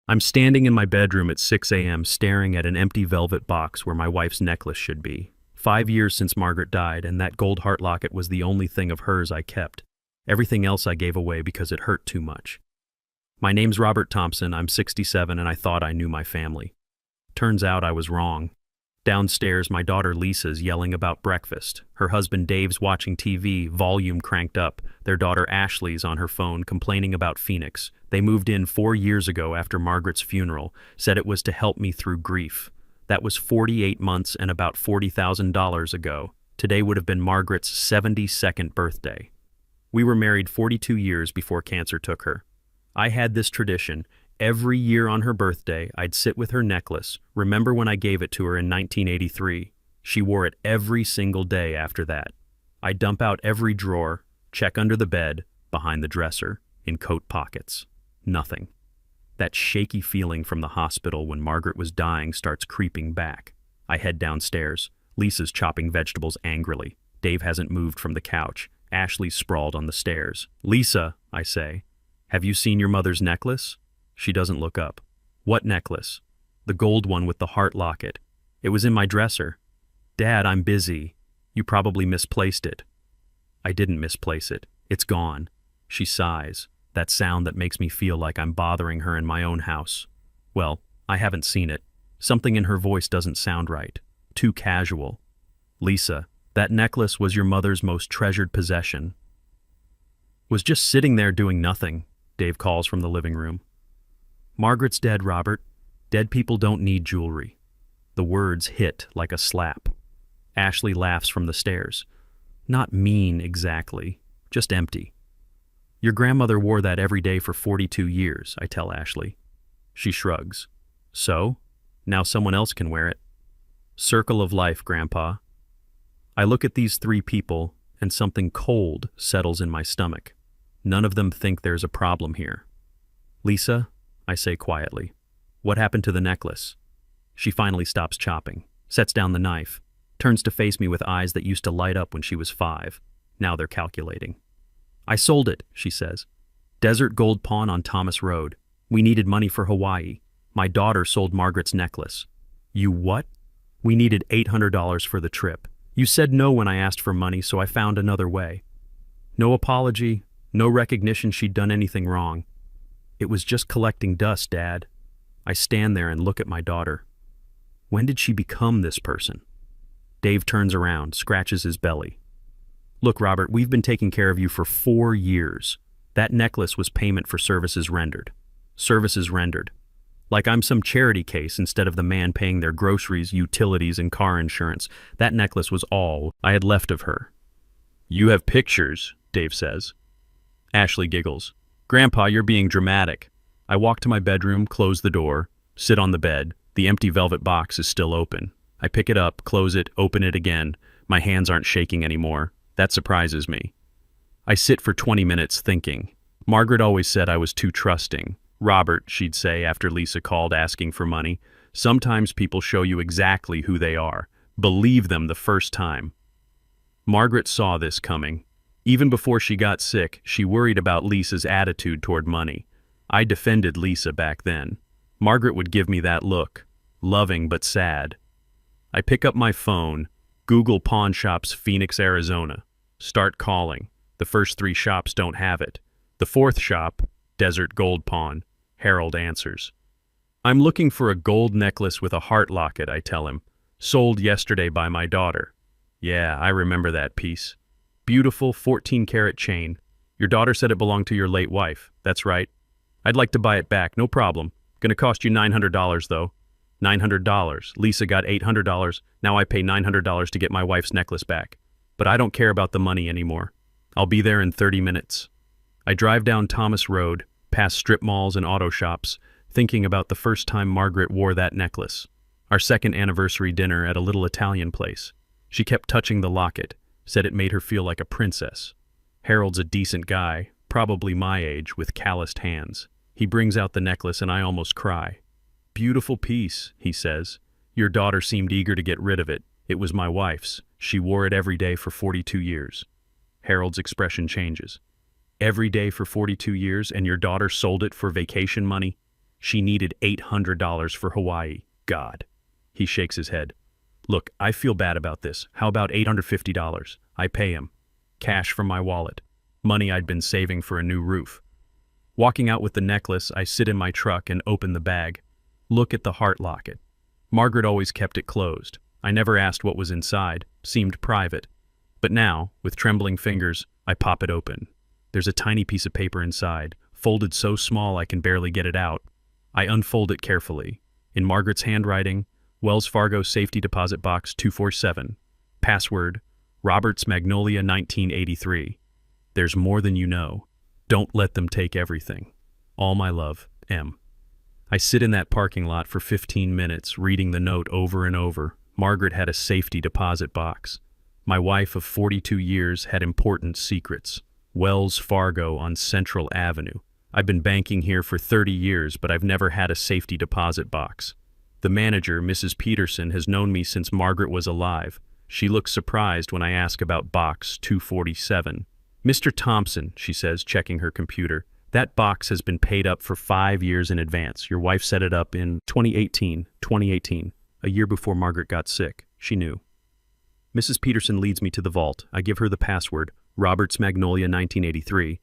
I'm standing in my bedroom at 6 a.m. staring at an empty velvet box where my wife's necklace should be. 5 years since Margaret died, and that gold heart locket was the only thing of hers I kept. Everything else I gave away because it hurt too much. My name's Robert Thompson, I'm 67, and I thought I knew my family. Turns out I was wrong. Downstairs, my daughter Lisa's yelling about breakfast. Her husband Dave's watching TV, volume cranked up. Their daughter Ashley's on her phone complaining about Phoenix. They moved in 4 years ago after Margaret's funeral, said it was to help me through grief. That was 48 months and about $40,000 ago. Today would have been Margaret's 72nd birthday. We were married 42 years before cancer took her. I had this tradition. Every year on her birthday, I'd sit with her necklace. Remember when I gave it to her in 1983? She wore it every single day after that. I'd dump out every drawer, check under the bed, behind the dresser, in coat pockets. Nothing. That shaky feeling from the hospital when Margaret was dying starts creeping back. I head downstairs. Lisa's chopping vegetables angrily. Dave hasn't moved from the couch. Ashley's sprawled on the stairs. "Lisa," I say, "have you seen your mother's necklace?" She doesn't look up. "What necklace?" "The gold one with the heart locket. It was in my dresser." "Dad, I'm busy. You probably misplaced it." "I didn't misplace it. It's gone." She sighs, that sound that makes me feel like I'm bothering her in my own house. "Well, I haven't seen it." Something in her voice doesn't sound right. Too casual. "Lisa, that necklace was your mother's most treasured possession." "Was just sitting there doing nothing," Dave calls from the living room. "Margaret's dead, Robert. Dead people don't need jewelry." The words hit like a slap. Ashley laughs from the stairs. "Not mean, exactly. Just empty." "Your grandmother wore that every day for 42 years, I tell Ashley. She shrugs. "So? Now someone else can wear it." "Circle of life, Grandpa." I look at these three people, and something cold settles in my stomach. None of them think there's a problem here. "Lisa," I say quietly, "what happened to the necklace?" She finally stops chopping, sets down the knife, turns to face me with eyes that used to light up when she was 5. Now they're calculating. "I sold it," she says. "Desert Gold Pawn on Thomas Road. We needed money for Hawaii. My daughter sold Margaret's necklace." "You what?" "We needed $800 for the trip. You said no when I asked for money, so I found another way." No apology, no recognition she'd done anything wrong. "It was just collecting dust, Dad." I stand there and look at my daughter. When did she become this person? Dave turns around, scratches his belly. "Look, Robert, we've been taking care of you for 4 years. That necklace was payment for services rendered. Services rendered. Like I'm some charity case instead of the man paying their groceries, utilities, and car insurance. That necklace was all I had left of her." "You have pictures," Dave says. Ashley giggles. "Grandpa, you're being dramatic." I walk to my bedroom, close the door, sit on the bed. The empty velvet box is still open. I pick it up, close it, open it again. My hands aren't shaking anymore. That surprises me. I sit for 20 minutes thinking. Margaret always said I was too trusting. "Robert," she'd say after Lisa called asking for money, "sometimes people show you exactly who they are. Believe them the first time." Margaret saw this coming. Even before she got sick, she worried about Lisa's attitude toward money. I defended Lisa back then. Margaret would give me that look, loving but sad. I pick up my phone, Google pawn shops Phoenix, Arizona. Start calling. The first 3 shops don't have it. The 4th shop, Desert Gold Pawn. Harold answers. "I'm looking for a gold necklace with a heart locket," I tell him. "Sold yesterday by my daughter." "Yeah, I remember that piece. Beautiful 14-karat chain. Your daughter said it belonged to your late wife. That's right. I'd like to buy it back, no problem. Gonna cost you $900 though." $900. Lisa got $800. Now I pay $900 to get my wife's necklace back. But I don't care about the money anymore. I'll be there in 30 minutes. I drive down Thomas Road, past strip malls and auto shops, thinking about the first time Margaret wore that necklace. Our 2nd anniversary dinner at a little Italian place. She kept touching the locket, said it made her feel like a princess. Harold's a decent guy, probably my age, with calloused hands. He brings out the necklace and I almost cry. "Beautiful piece," he says. "Your daughter seemed eager to get rid of it. It was my wife's. She wore it every day for 42 years. Harold's expression changes. "Every day for 42 years, and your daughter sold it for vacation money?" She needed $800 for Hawaii. God. He shakes his head. Look, I feel bad about this. How about $850? I pay him. Cash from my wallet. Money I'd been saving for a new roof. Walking out with the necklace, I sit in my truck and open the bag. Look at the heart locket. Margaret always kept it closed. I never asked what was inside. Seemed private. But now, with trembling fingers, I pop it open. There's a tiny piece of paper inside, folded so small I can barely get it out. I unfold it carefully. In Margaret's handwriting, Wells Fargo Safety Deposit Box 247. Password, Roberts Magnolia 1983. There's more than you know. Don't let them take everything. All my love, M. I sit in that parking lot for 15 minutes, reading the note over and over. Margaret had a safety deposit box. My wife of 42 years had important secrets. Wells Fargo on Central Avenue. I've been banking here for 30 years, but I've never had a safety deposit box. The manager, Mrs. Peterson, has known me since Margaret was alive. She looks surprised when I ask about box 247. Mr. Thompson, she says, checking her computer, that box has been paid up for 5 years in advance. Your wife set it up in 2018, a year before Margaret got sick. She knew. Mrs. Peterson leads me to the vault. I give her the password, Roberts Magnolia 1983,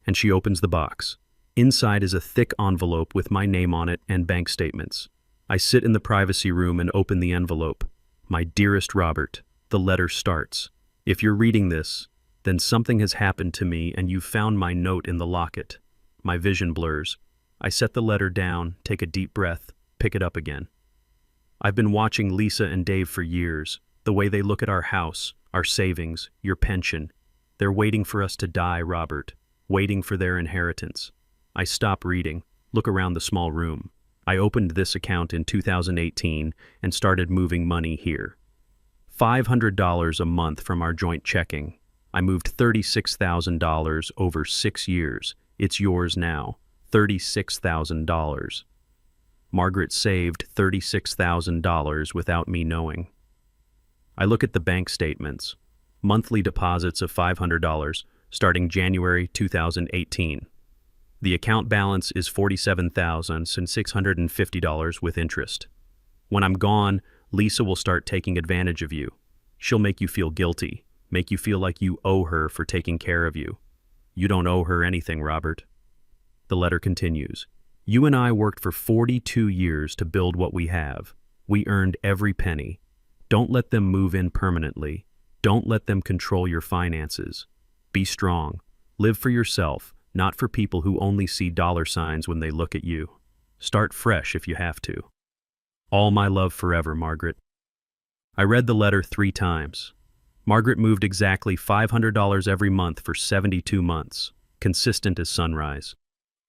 and she opens the box. Inside is a thick envelope with my name on it and bank statements. I sit in the privacy room and open the envelope. My dearest Robert, the letter starts. If you're reading this, then something has happened to me and you've found my note in the locket. My vision blurs. I set the letter down, take a deep breath, pick it up again. I've been watching Lisa and Dave for years, the way they look at our house, our savings, your pension. They're waiting for us to die, Robert, waiting for their inheritance. I stop reading, look around the small room. I opened this account in 2018 and started moving money here. $500 a month from our joint checking. I moved $36,000 over 6 years. It's yours now. $36,000. Margaret saved $36,000 without me knowing. I look at the bank statements. Monthly deposits of $500 starting January 2018. The account balance is $47,650 with interest. When I'm gone, Lisa will start taking advantage of you. She'll make you feel guilty, make you feel like you owe her for taking care of you. You don't owe her anything, Robert. The letter continues. You and I worked for 42 years to build what we have. We earned every penny. Don't let them move in permanently. Don't let them control your finances. Be strong. Live for yourself, not for people who only see dollar signs when they look at you. Start fresh if you have to. All my love forever, Margaret. I read the letter 3 times. Margaret moved exactly $500 every month for 72 months, consistent as sunrise.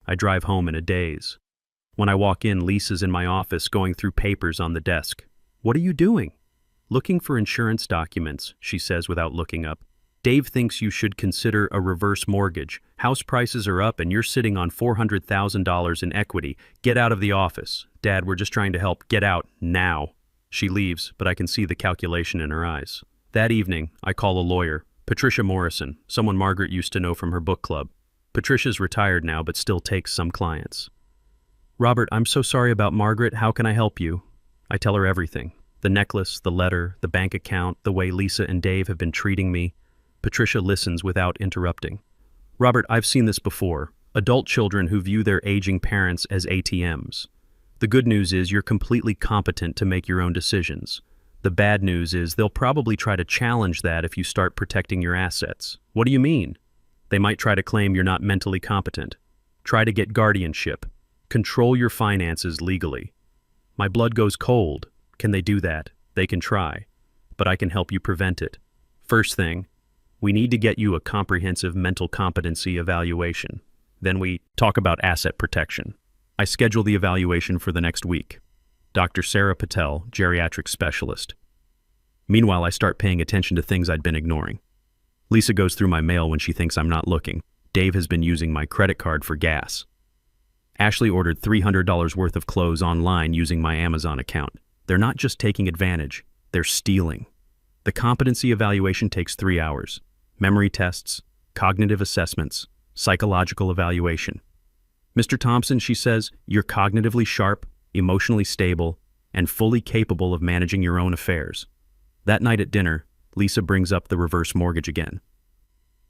I drive home in a daze. When I walk in, Lisa's in my office going through papers on the desk. What are you doing? Looking for insurance documents, she says without looking up. Dave thinks you should consider a reverse mortgage. House prices are up and you're sitting on $400,000 in equity. Get out of the office. Dad, we're just trying to help. Get out, now. She leaves, but I can see the calculation in her eyes. That evening, I call a lawyer, Patricia Morrison, someone Margaret used to know from her book club. Patricia's retired now, but still takes some clients. Robert, I'm so sorry about Margaret. How can I help you? I tell her everything. The necklace, the letter, the bank account, the way Lisa and Dave have been treating me. Patricia listens without interrupting. Robert, I've seen this before. Adult children who view their aging parents as ATMs. The good news is you're completely competent to make your own decisions. The bad news is they'll probably try to challenge that if you start protecting your assets. What do you mean? They might try to claim you're not mentally competent. Try to get guardianship. Control your finances legally. My blood goes cold. Can they do that? They can try. But I can help you prevent it. First thing, we need to get you a comprehensive mental competency evaluation. Then we talk about asset protection. I schedule the evaluation for the next week. Dr. Sarah Patel, geriatric specialist. Meanwhile, I start paying attention to things I'd been ignoring. Lisa goes through my mail when she thinks I'm not looking. Dave has been using my credit card for gas. Ashley ordered $300 worth of clothes online using my Amazon account. They're not just taking advantage, they're stealing. The competency evaluation takes 3 hours. Memory tests, cognitive assessments, psychological evaluation. Mr. Thompson, she says, you're cognitively sharp, emotionally stable, and fully capable of managing your own affairs. That night at dinner, Lisa brings up the reverse mortgage again.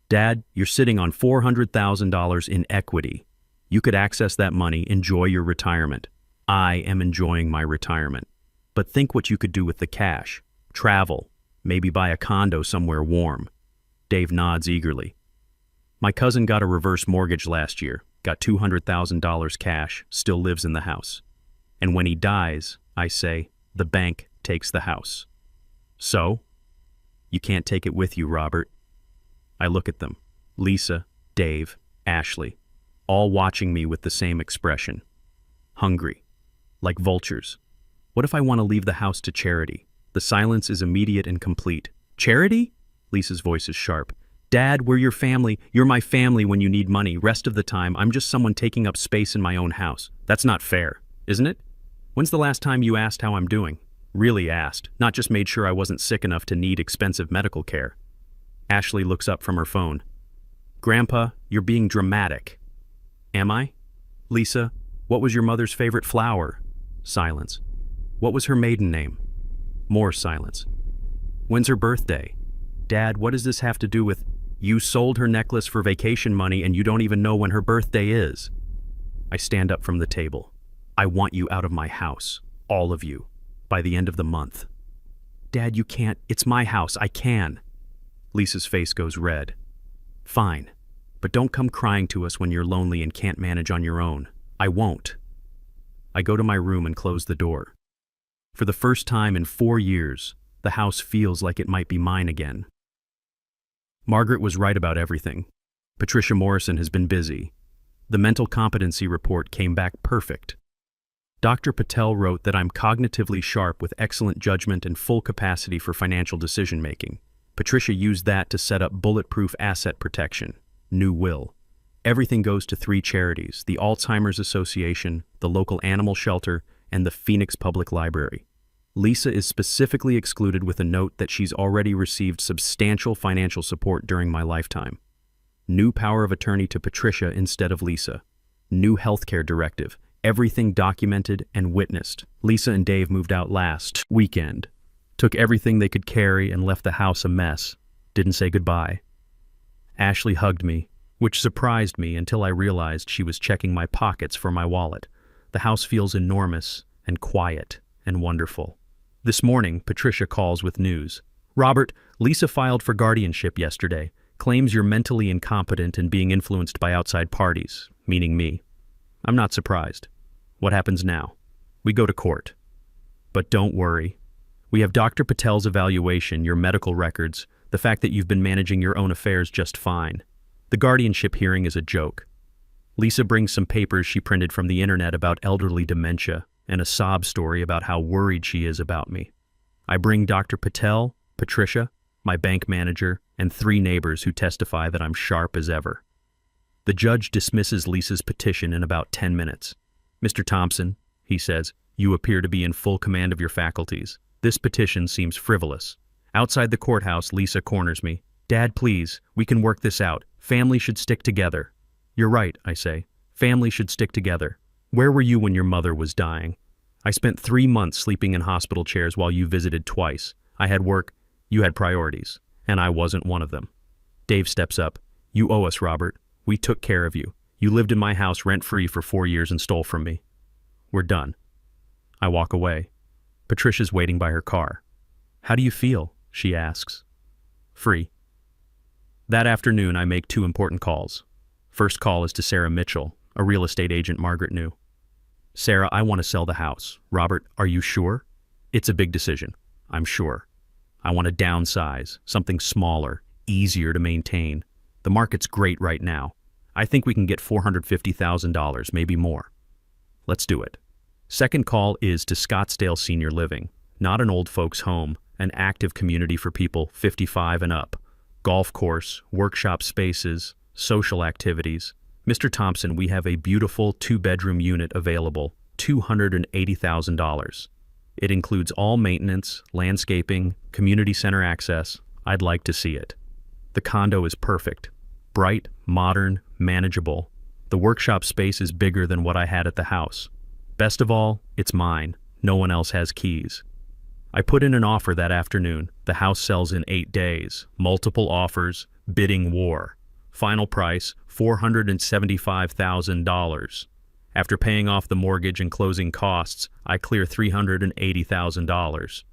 Dad, you're sitting on $400,000 in equity. You could access that money, enjoy your retirement. I am enjoying my retirement. But think what you could do with the cash. Travel, maybe buy a condo somewhere warm. Dave nods eagerly. My cousin got a reverse mortgage last year, got $200,000 cash, still lives in the house. And when he dies, I say, the bank takes the house. So? You can't take it with you, Robert. I look at them. Lisa, Dave, Ashley, all watching me with the same expression. Hungry. Like vultures. What if I want to leave the house to charity? The silence is immediate and complete. Charity? Lisa's voice is sharp. Dad, we're your family. You're my family when you need money. Rest of the time, I'm just someone taking up space in my own house. That's not fair, isn't it? When's the last time you asked how I'm doing? Really asked, not just made sure I wasn't sick enough to need expensive medical care. Ashley looks up from her phone. Grandpa, you're being dramatic. Am I? Lisa, what was your mother's favorite flower? Silence. What was her maiden name? More silence. When's her birthday? Dad, what does this have to do with... You sold her necklace for vacation money and you don't even know when her birthday is. I stand up from the table. I want you out of my house. All of you. By the end of the month. Dad, you can't. It's my house. I can. Lisa's face goes red. Fine. But don't come crying to us when you're lonely and can't manage on your own. I won't. I go to my room and close the door. For the first time in 4 years, the house feels like it might be mine again. Margaret was right about everything. Patricia Morrison has been busy. The mental competency report came back perfect. Dr. Patel wrote that I'm cognitively sharp with excellent judgment and full capacity for financial decision-making. Patricia used that to set up bulletproof asset protection, new will. Everything goes to 3 charities, the Alzheimer's Association, the local animal shelter, and the Phoenix Public Library. Lisa is specifically excluded with a note that she's already received substantial financial support during my lifetime. New power of attorney to Patricia instead of Lisa. New healthcare directive. Everything documented and witnessed. Lisa and Dave moved out last weekend. Took everything they could carry and left the house a mess. Didn't say goodbye. Ashley hugged me, which surprised me until I realized she was checking my pockets for my wallet. The house feels enormous and quiet and wonderful. This morning, Patricia calls with news. Robert, Lisa filed for guardianship yesterday. Claims you're mentally incompetent and being influenced by outside parties, meaning me. I'm not surprised. What happens now? We go to court. But don't worry. We have Dr. Patel's evaluation, your medical records, the fact that you've been managing your own affairs just fine. The guardianship hearing is a joke. Lisa brings some papers she printed from the internet about elderly dementia and a sob story about how worried she is about me. I bring Dr. Patel, Patricia, my bank manager, and 3 neighbors who testify that I'm sharp as ever. The judge dismisses Lisa's petition in about 10 minutes. Mr. Thompson, he says, you appear to be in full command of your faculties. This petition seems frivolous. Outside the courthouse, Lisa corners me. Dad, please, we can work this out. Family should stick together. You're right, I say. Family should stick together. Where were you when your mother was dying? I spent 3 months sleeping in hospital chairs while you visited twice. I had work, you had priorities, and I wasn't one of them. Dave steps up. You owe us, Robert. We took care of you. You lived in my house rent-free for 4 years and stole from me. We're done. I walk away. Patricia's waiting by her car. How do you feel? She asks. Free. That afternoon, I make 2 important calls. First call is to Sarah Mitchell, a real estate agent Margaret knew. Sarah, I want to sell the house. Robert, are you sure? It's a big decision. I'm sure. I want to downsize, something smaller, easier to maintain. The market's great right now. I think we can get $450,000, maybe more. Let's do it. Second call is to Scottsdale Senior Living, not an old folks' home, an active community for people 55 and up. Golf course, workshop spaces, social activities. Mr. Thompson, we have a beautiful 2-bedroom unit available, $280,000. It includes all maintenance, landscaping, community center access. I'd like to see it. The condo is perfect. Bright, modern, manageable. The workshop space is bigger than what I had at the house. Best of all, it's mine. No one else has keys. I put in an offer that afternoon. The house sells in 8 days. Multiple offers, bidding war. Final price, $475,000. After paying off the mortgage and closing costs, I clear $380,000.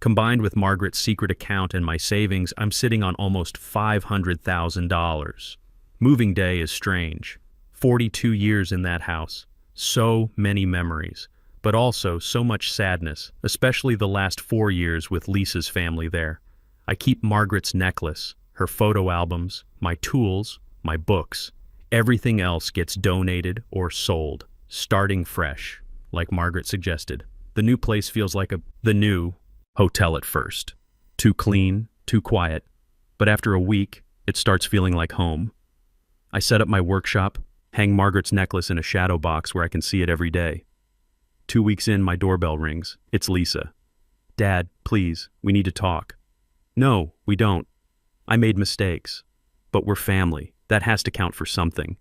Combined with Margaret's secret account and my savings, I'm sitting on almost $500,000. Moving day is strange. 42 years in that house. So many memories, but also so much sadness, especially the last 4 years with Lisa's family there. I keep Margaret's necklace, her photo albums, my tools, my books. Everything else gets donated or sold, starting fresh, like Margaret suggested. The new place feels like the new hotel at first. Too clean, too quiet, but after a week, it starts feeling like home. I set up my workshop, hang Margaret's necklace in a shadow box where I can see it every day. 2 weeks in, my doorbell rings. It's Lisa. "Dad, please, we need to talk." "No, we don't. I made mistakes. But we're family. That has to count for something."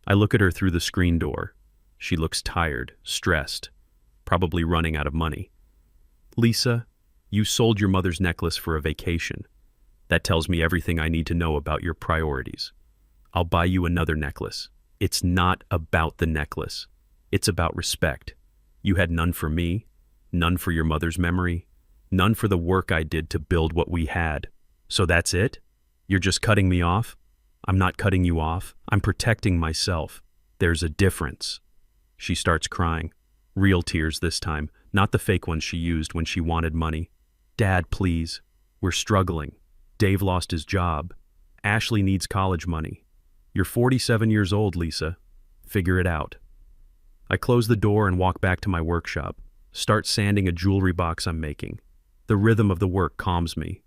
I look at her through the screen door. She looks tired, stressed, probably running out of money. "Lisa, you sold your mother's necklace for a vacation. That tells me everything I need to know about your priorities. I'll buy you another necklace. It's not about the necklace. It's about respect. You had none for me, none for your mother's memory, none for the work I did to build what we had. So that's it? You're just cutting me off?" "I'm not cutting you off. I'm protecting myself. There's a difference." She starts crying. Real tears this time, not the fake ones she used when she wanted money. "Dad, please. We're struggling. Dave lost his job. Ashley needs college money. You're 47 years old, Lisa. Figure it out." I close the door and walk back to my workshop, start sanding a jewelry box I'm making. The rhythm of the work calms me.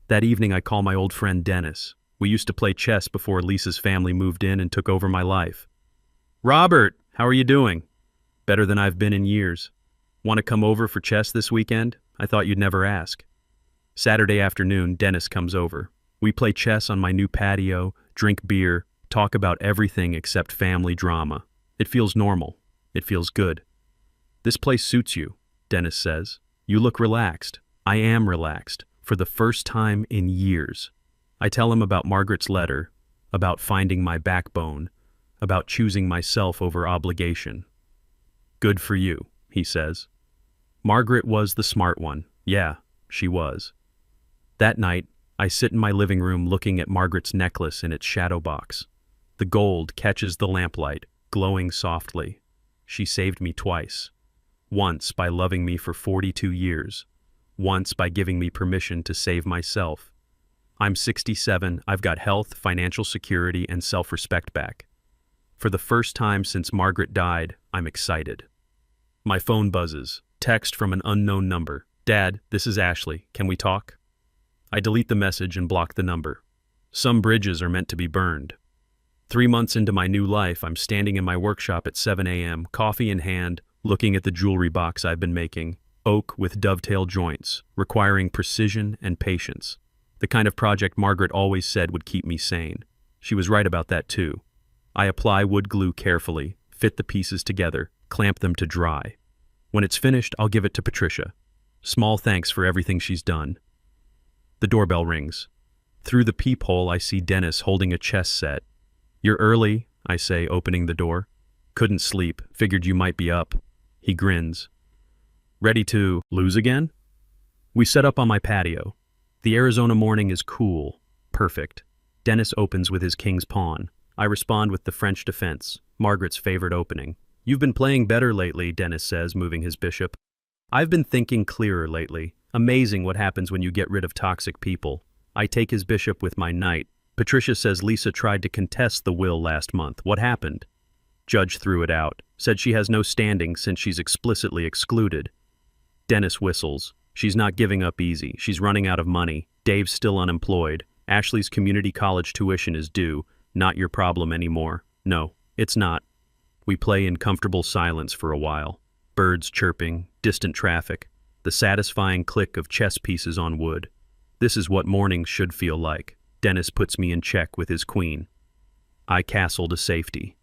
That evening I call my old friend Dennis. We used to play chess before Lisa's family moved in and took over my life. "Robert, how are you doing?" "Better than I've been in years. Want to come over for chess this weekend? I thought you'd never ask." Saturday afternoon, Dennis comes over. We play chess on my new patio, drink beer, talk about everything except family drama. It feels normal. It feels good. "This place suits you," Dennis says. "You look relaxed." I am relaxed, for the first time in years. I tell him about Margaret's letter, about finding my backbone, about choosing myself over obligation. "Good for you," he says. Margaret was the smart one. Yeah, she was. That night, I sit in my living room looking at Margaret's necklace in its shadow box. The gold catches the lamplight, glowing softly. She saved me twice. Once by loving me for 42 years. Once by giving me permission to save myself. I'm 67, I've got health, financial security, and self-respect back. For the first time since Margaret died, I'm excited. My phone buzzes. Text from an unknown number. "Dad, this is Ashley. Can we talk?" I delete the message and block the number. Some bridges are meant to be burned. 3 months into my new life, I'm standing in my workshop at 7 a.m., coffee in hand, looking at the jewelry box I've been making. Oak with dovetail joints, requiring precision and patience. The kind of project Margaret always said would keep me sane. She was right about that too. I apply wood glue carefully, fit the pieces together, clamp them to dry. When it's finished, I'll give it to Patricia. Small thanks for everything she's done. The doorbell rings. Through the peephole, I see Dennis holding a chess set. "You're early," I say, opening the door. "Couldn't sleep. Figured you might be up." He grins. "Ready to lose again?" We set up on my patio. The Arizona morning is cool. Perfect. Dennis opens with his king's pawn. I respond with the French defense, Margaret's favorite opening. "You've been playing better lately," Dennis says, moving his bishop. "I've been thinking clearer lately. Amazing what happens when you get rid of toxic people." I take his bishop with my knight. Patricia says Lisa tried to contest the will last month. What happened? Judge threw it out. Said she has no standing since she's explicitly excluded. Dennis whistles. She's not giving up easy. She's running out of money. Dave's still unemployed. Ashley's community college tuition is due. Not your problem anymore. No, it's not. We play in comfortable silence for a while. Birds chirping, distant traffic, the satisfying click of chess pieces on wood. This is what mornings should feel like. Dennis puts me in check with his queen. I castle to safety.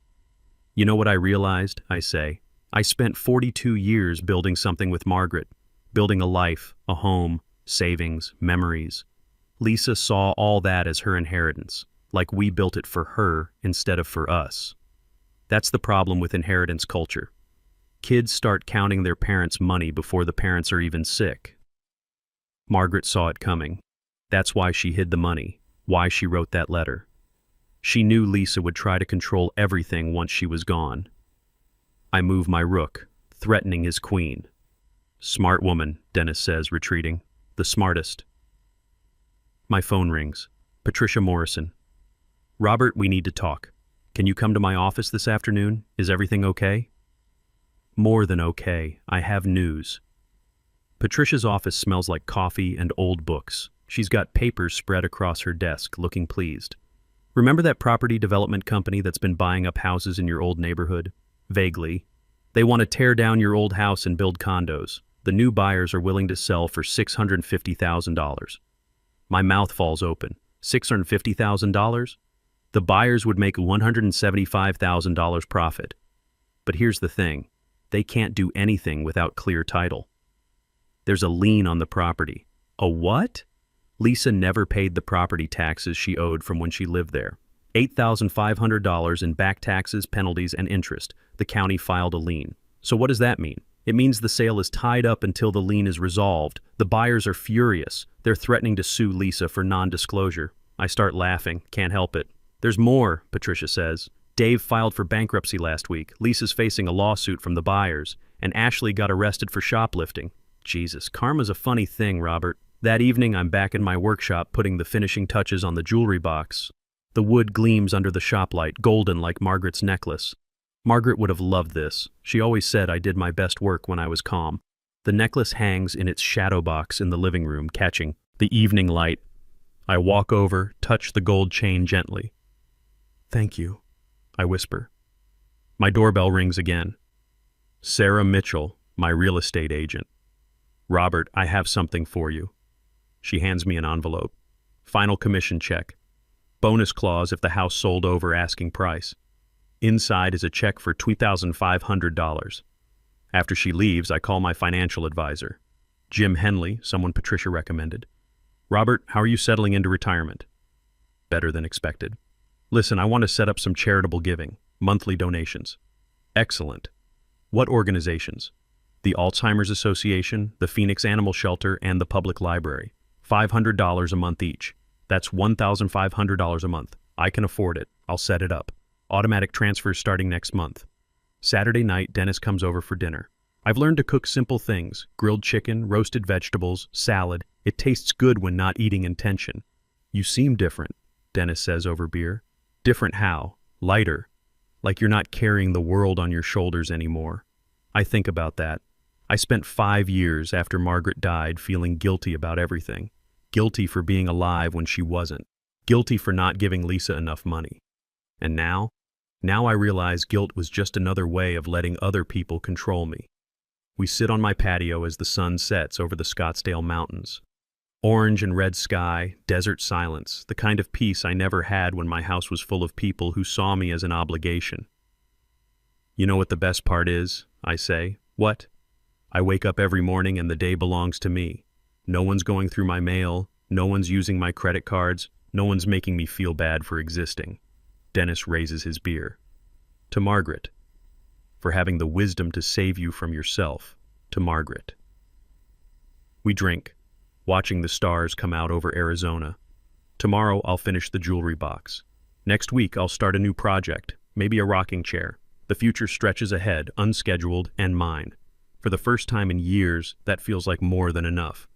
You know what I realized? I say. I spent 42 years building something with Margaret, building a life, a home, savings, memories. Lisa saw all that as her inheritance, like we built it for her instead of for us. That's the problem with inheritance culture. Kids start counting their parents' money before the parents are even sick. Margaret saw it coming. That's why she hid the money, why she wrote that letter. She knew Lisa would try to control everything once she was gone. I move my rook, threatening his queen. Smart woman, Dennis says, retreating. The smartest. My phone rings. Patricia Morrison. Robert, we need to talk. Can you come to my office this afternoon? Is everything okay? More than okay. I have news. Patricia's office smells like coffee and old books. She's got papers spread across her desk, looking pleased. Remember that property development company that's been buying up houses in your old neighborhood? Vaguely. They want to tear down your old house and build condos. The new buyers are willing to sell for $650,000. My mouth falls open. $650,000? The buyers would make $175,000 profit. But here's the thing. They can't do anything without clear title. There's a lien on the property. A what? Lisa never paid the property taxes she owed from when she lived there. $8,500 in back taxes, penalties, and interest. The county filed a lien. So what does that mean? It means the sale is tied up until the lien is resolved. The buyers are furious. They're threatening to sue Lisa for non-disclosure. I start laughing. Can't help it. There's more, Patricia says. Dave filed for bankruptcy last week. Lisa's facing a lawsuit from the buyers. And Ashley got arrested for shoplifting. Jesus, karma's a funny thing, Robert. That evening, I'm back in my workshop putting the finishing touches on the jewelry box. The wood gleams under the shop light, golden like Margaret's necklace. Margaret would have loved this. She always said I did my best work when I was calm. The necklace hangs in its shadow box in the living room, catching the evening light. I walk over, touch the gold chain gently. Thank you, I whisper. My doorbell rings again. Sarah Mitchell, my real estate agent. Robert, I have something for you. She hands me an envelope. Final commission check. Bonus clause if the house sold over asking price. Inside is a check for $2,500. After she leaves, I call my financial advisor. Jim Henley, someone Patricia recommended. Robert, how are you settling into retirement? Better than expected. Listen, I want to set up some charitable giving, monthly donations. Excellent. What organizations? The Alzheimer's Association, the Phoenix Animal Shelter, and the Public Library. $500 a month each. That's $1,500 a month. I can afford it. I'll set it up. Automatic transfers starting next month. Saturday night, Dennis comes over for dinner. I've learned to cook simple things. Grilled chicken, roasted vegetables, salad. It tastes good when not eating in tension. You seem different, Dennis says over beer. Different how? Lighter. Like you're not carrying the world on your shoulders anymore. I think about that. I spent 5 years after Margaret died feeling guilty about everything. Guilty for being alive when she wasn't. Guilty for not giving Lisa enough money. And now I realize guilt was just another way of letting other people control me. We sit on my patio as the sun sets over the Scottsdale Mountains. Orange and red sky, desert silence, the kind of peace I never had when my house was full of people who saw me as an obligation. You know what the best part is? I say. What? I wake up every morning and the day belongs to me. No one's going through my mail, no one's using my credit cards, no one's making me feel bad for existing. Dennis raises his beer. To Margaret. For having the wisdom to save you from yourself. To Margaret. We drink, watching the stars come out over Arizona. Tomorrow I'll finish the jewelry box. Next week I'll start a new project, maybe a rocking chair. The future stretches ahead, unscheduled and mine. For the first time in years, that feels like more than enough.